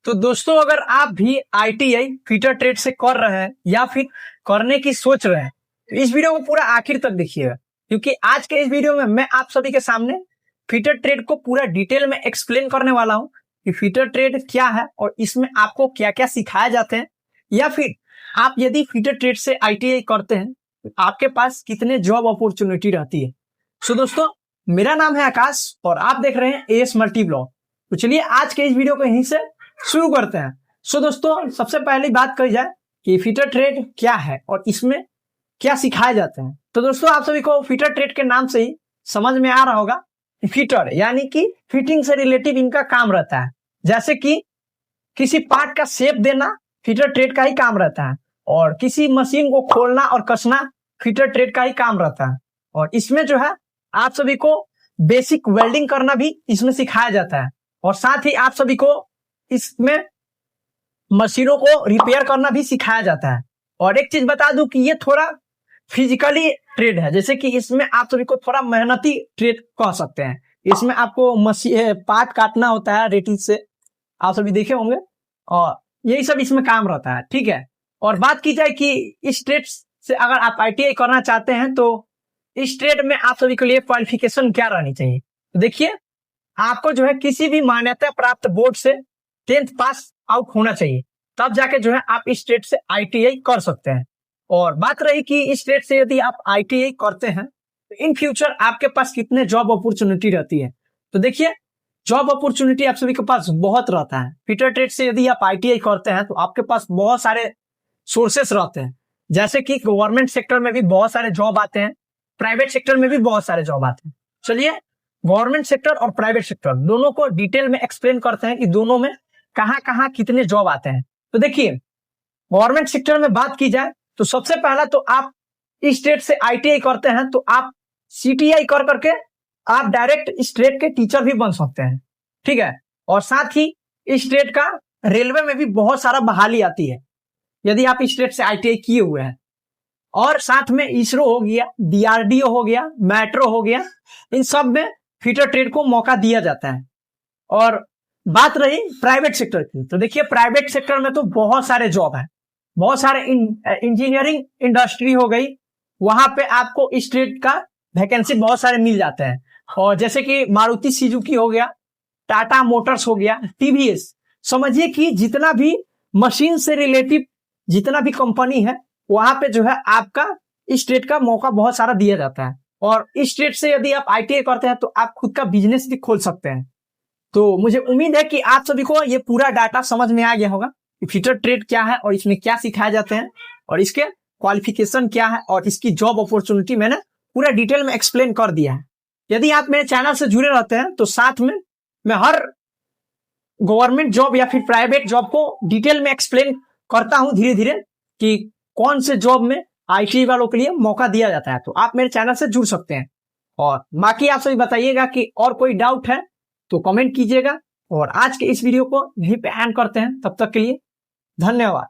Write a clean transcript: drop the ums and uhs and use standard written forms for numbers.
तो दोस्तों, अगर आप भी आईटीआई फीटर ट्रेड से कर रहे हैं या फिर करने की सोच रहे हैं तो इस वीडियो को पूरा आखिर तक देखिएगा, क्योंकि आज के इस वीडियो में मैं आप सभी के सामने फीटर ट्रेड को पूरा डिटेल में एक्सप्लेन करने वाला हूं कि फीटर ट्रेड क्या है और इसमें आपको क्या क्या सिखाए जाते हैं, या फिर आप यदि फीटर ट्रेड से आईटीआई करते हैं तो आपके पास कितने जॉब अपॉर्चुनिटी रहती है। सो दोस्तों, मेरा नाम है आकाश और आप देख रहे हैं एएस मल्टी ब्लॉग। तो चलिए आज के इस वीडियो को यहीं से शुरू करते हैं। सो दोस्तों, सबसे पहले बात करी जाए कि फीटर ट्रेड क्या है और इसमें क्या सिखाए जाते हैं। तो दोस्तों, आप सभी को फीटर ट्रेड के नाम से ही समझ में आ रहा होगा, फीटर यानी कि फिटिंग से रिलेटिव इनका काम रहता है। जैसे कि किसी पार्ट का शेप देना फीटर ट्रेड का ही काम रहता है, और किसी मशीन को खोलना और कसना फीटर ट्रेड का ही काम रहता है। और इसमें जो है आप सभी को बेसिक वेल्डिंग करना भी इसमें सिखाया जाता है, और साथ ही आप सभी को इसमें मशीनों को रिपेयर करना भी सिखाया जाता है। और एक चीज बता दूं कि ये थोड़ा फिजिकली ट्रेड है, जैसे कि इसमें आप सभी को थोड़ा मेहनती ट्रेड कह सकते हैं। इसमें आपको मशीन पार्ट काटना होता है रेती से, आप सभी देखे होंगे, और यही सब इसमें काम रहता है। ठीक है, और बात की जाए कि इस ट्रेड से अगर आप आईटीआई करना चाहते हैं तो इस ट्रेड में आप सभी के लिए क्वालिफिकेशन क्या रहनी चाहिए। तो देखिए, आपको जो है किसी भी मान्यता प्राप्त बोर्ड से 10th पास आउट होना चाहिए, तब जाके जो है आप इस ट्रेड से आईटीआई कर सकते हैं। और बात रही कि इस ट्रेड से यदि आप आईटीआई करते हैं तो इन फ्यूचर आपके पास कितने जॉब अपॉर्चुनिटी रहती है। तो देखिए, जॉब अपॉर्चुनिटी आप सभी के पास बहुत रहता है। फीटर ट्रेड से यदि आप आईटीआई करते हैं तो आपके पास बहुत सारे सोर्सेस रहते हैं, जैसे कि गवर्नमेंट सेक्टर में भी बहुत सारे जॉब आते हैं, प्राइवेट सेक्टर में भी बहुत सारे जॉब आते हैं। चलिए, गवर्नमेंट सेक्टर और प्राइवेट सेक्टर दोनों को डिटेल में एक्सप्लेन करते हैं कि दोनों में कहां कहां कितने जॉब आते हैं। तो देखिए, गवर्नमेंट सेक्टर में बात की जाए तो सबसे पहला तो आप इस ट्रेड से आईटीआई करते हैं तो आप सीटीआई कर करके आप डायरेक्ट इस ट्रेड के टीचर भी बन सकते हैं। ठीक है, और साथ ही इस ट्रेड का रेलवे में भी बहुत सारा बहाली आती है यदि आप इस ट्रेड से आईटीआई किए हुए हैं। और साथ में इसरो हो गया, डीआरडीओ हो गया, मेट्रो हो गया, इन सब में फीटर ट्रेड को मौका दिया जाता है। और बात रही प्राइवेट सेक्टर की, तो देखिए प्राइवेट सेक्टर में तो बहुत सारे जॉब है, बहुत सारे इंजीनियरिंग इंडस्ट्री हो गई, वहां पे आपको इस ट्रेड का वैकेंसी बहुत सारे मिल जाते हैं। और जैसे कि मारुति सुजुकी हो गया, टाटा मोटर्स हो गया, टीवीएस, समझिए कि जितना भी मशीन से रिलेटिव जितना भी कंपनी है वहां पे जो है आपका इस ट्रेड का मौका बहुत सारा दिया जाता है। और इस ट्रेड से यदि आप आईटीआई करते हैं तो आप खुद का बिजनेस भी खोल सकते हैं। तो मुझे उम्मीद है कि आप सभी को ये पूरा डाटा समझ में आ गया होगा कि फीटर ट्रेड क्या है और इसमें क्या सिखाए जाते हैं और इसके क्वालिफिकेशन क्या है और इसकी जॉब अपॉर्चुनिटी मैंने पूरा डिटेल में एक्सप्लेन कर दिया है। यदि आप मेरे चैनल से जुड़े रहते हैं तो साथ में मैं हर गवर्नमेंट जॉब या फिर प्राइवेट जॉब को डिटेल में एक्सप्लेन करता हूं धीरे धीरे कि कौन से जॉब में आईटीआई वालों के लिए मौका दिया जाता है। तो आप मेरे चैनल से जुड़ सकते हैं। और बाकी आप सभी बताइएगा कि और कोई डाउट है तो कमेंट कीजिएगा। और आज के इस वीडियो को यहीं पे एंड करते हैं। तब तक के लिए धन्यवाद।